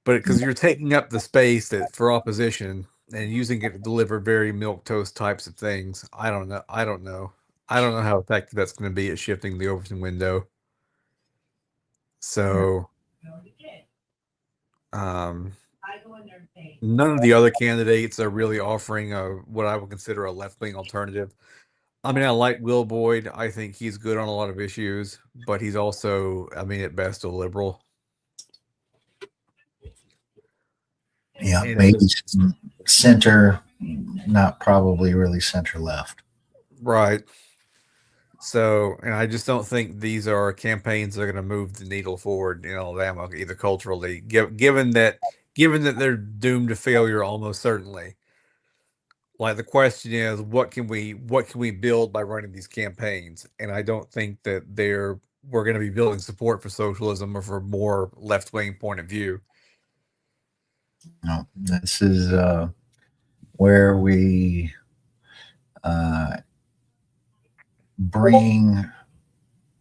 But because you're taking up the space that for opposition and using it to deliver very milquetoast types of things, I don't know. I don't know how effective that's going to be at shifting the Overton window. So, none of the other candidates are really offering what I would consider a left-wing alternative. I mean, I like Will Boyd. I think he's good on a lot of issues, but he's also, at best, a liberal. Yeah, And maybe center, not probably really center left. right. So, and I just don't think these are campaigns that are going to move the needle forward in Alabama, either culturally, given that they're doomed to failure almost certainly. Like the question is, what can we build by running these campaigns? And I don't think that we're going to be building support for socialism or for more left wing point of view. No, this is where we uh, bring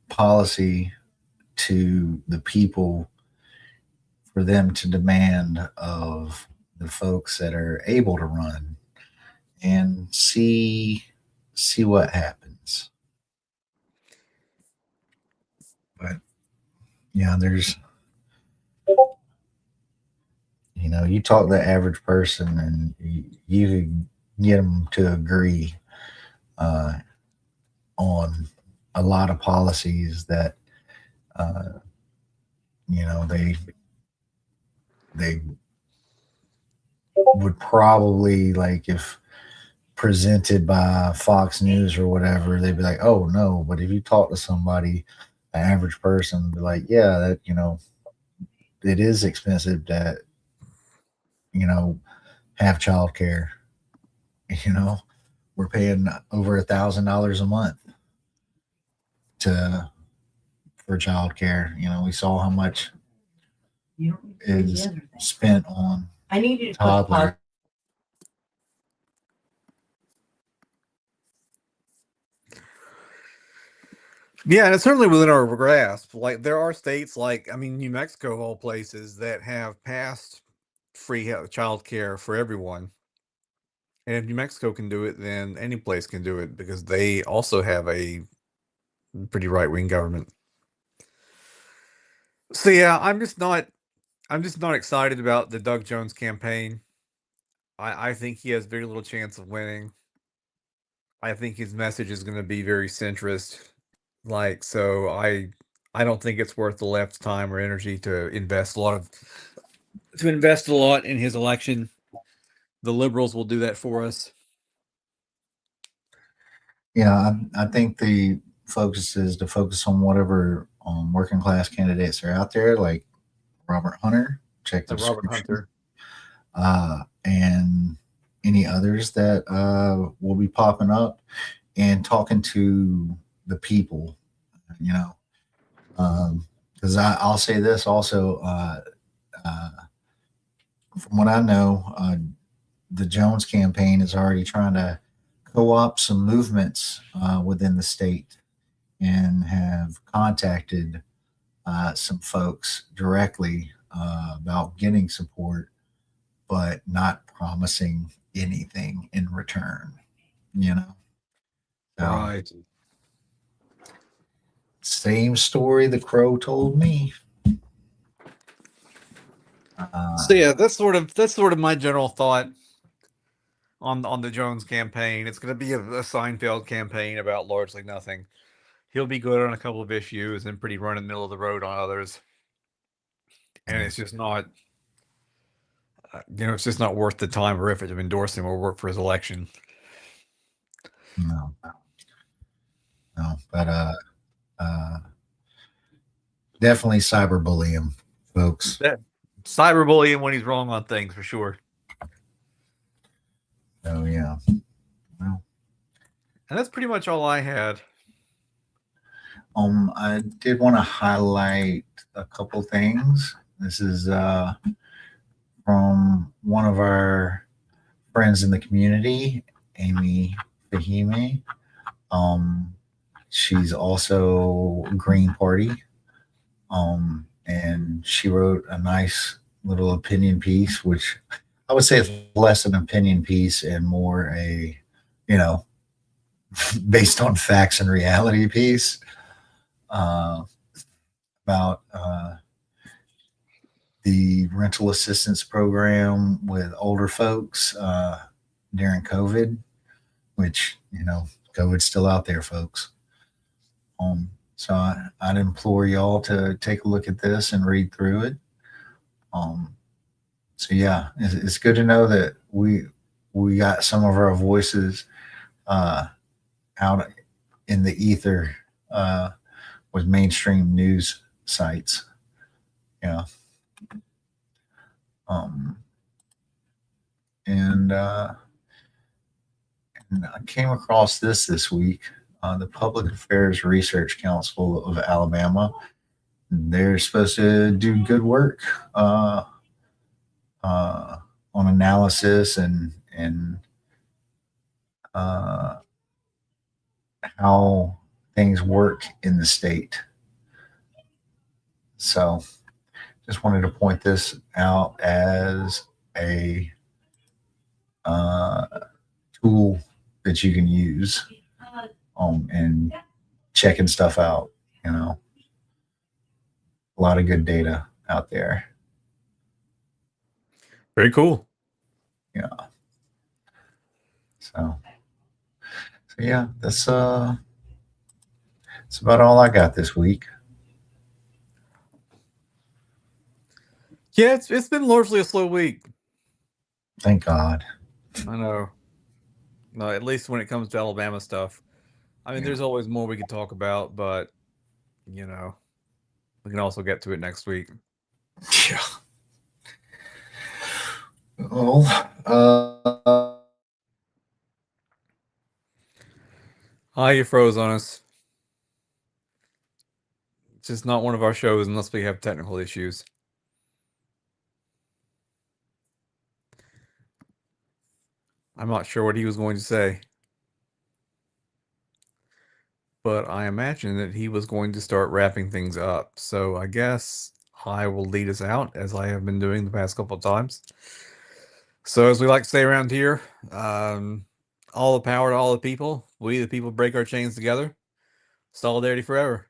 policy to the people for them to demand of the folks that are able to run, and see what happens. But yeah, there's, you talk to the average person and you can get them to agree uh, on a lot of policies that uh, they would probably, like, if presented by Fox News or whatever, they'd be like, "Oh no!" But if you talk to somebody, an average person, be like, "Yeah, that it is expensive to have childcare. You know, we're paying over $1,000 a month to for childcare. We saw how much is spent on I need you to toddler." Yeah, and it's certainly within our grasp. Like there are states like, I mean, New Mexico of all places that have passed free child care for everyone. And if New Mexico can do it, then any place can do it because they also have a pretty right wing government. So yeah, I'm just not excited about the Doug Jones campaign. I think he has very little chance of winning. I think his message is going to be very centrist. Like, so I don't think it's worth the left's time or energy to invest a lot in his election. The liberals will do that for us. Yeah, I think the focus is to focus on whatever working class candidates are out there, like Robert Hunter. Check the Robert description. Hunter. And any others that will be popping up, and talking to the people, because I'll say this also, from what I know, the Jones campaign is already trying to co-opt some movements within the state, and have contacted some folks directly about getting support, but not promising anything in return. So, Right. same story the crow told me. So yeah, that's sort of my general thought on the Jones campaign. It's going to be a Seinfeld campaign about largely nothing. He'll be good on a couple of issues and pretty run in the middle of the road on others. And it's just not, it's just not worth the time or effort to endorse him or work for his election. No, but definitely cyberbully him, folks. Cyberbullying when he's wrong on things, for sure. Oh yeah. Well, and that's pretty much all I had. I did want to highlight a couple things. This is from one of our friends in the community, Amy Fahimi. She's also Green Party. And she wrote a nice little opinion piece, which I would say is less an opinion piece and more a, based on facts and reality piece, about the rental assistance program with older folks during COVID, which, COVID's still out there, folks. So I'd implore y'all to take a look at this and read through it. So yeah, it's good to know that we got some of our voices out in the ether with mainstream news sites. Yeah. Um, and I came across this week. The Public Affairs Research Council of Alabama. They're supposed to do good work on analysis and uh, how things work in the state. So, just wanted to point this out as a tool that you can use and checking stuff out. You know, a lot of good data out there. Very cool. Yeah. So yeah, that's about all I got this week. Yeah, it's been largely a slow week. Thank God. I know. No, at least when it comes to Alabama stuff. I mean, there's always more we could talk about, but you know, we can also get to it next week. Yeah. Well, You froze on us. It's just not one of our shows unless we have technical issues. I'm not sure what he was going to say. But I imagine that he was going to start wrapping things up. So I guess I will lead us out as I have been doing the past couple of times. So as we like to say around here, all the power to all the people. We the people break our chains together. Solidarity forever.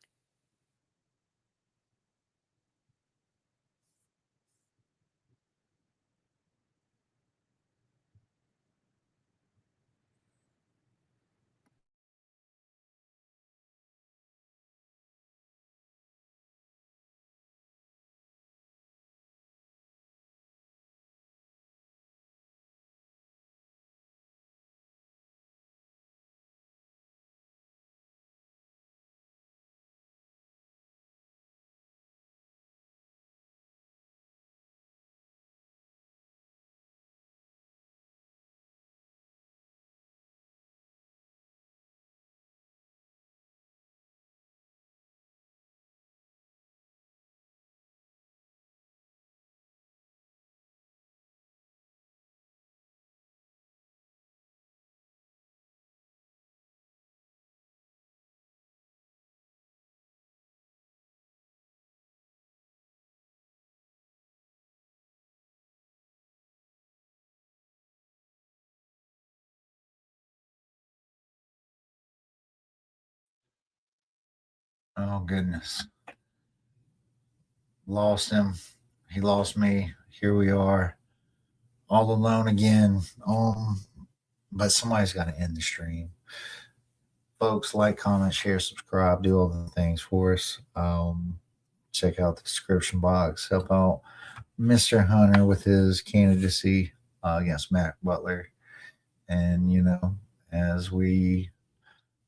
oh goodness, lost him. He lost me. Here we are, all alone again. But somebody's got to end the stream. Folks, like, comment, share, subscribe, do all the things for us. Check out the description box. Help out Mr. Hunter with his candidacy against Matt Butler. And, you know, as we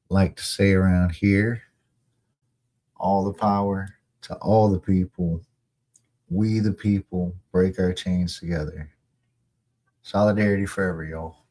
like to say around here, all the power to all the people. We, the people, break our chains together. Solidarity forever, y'all.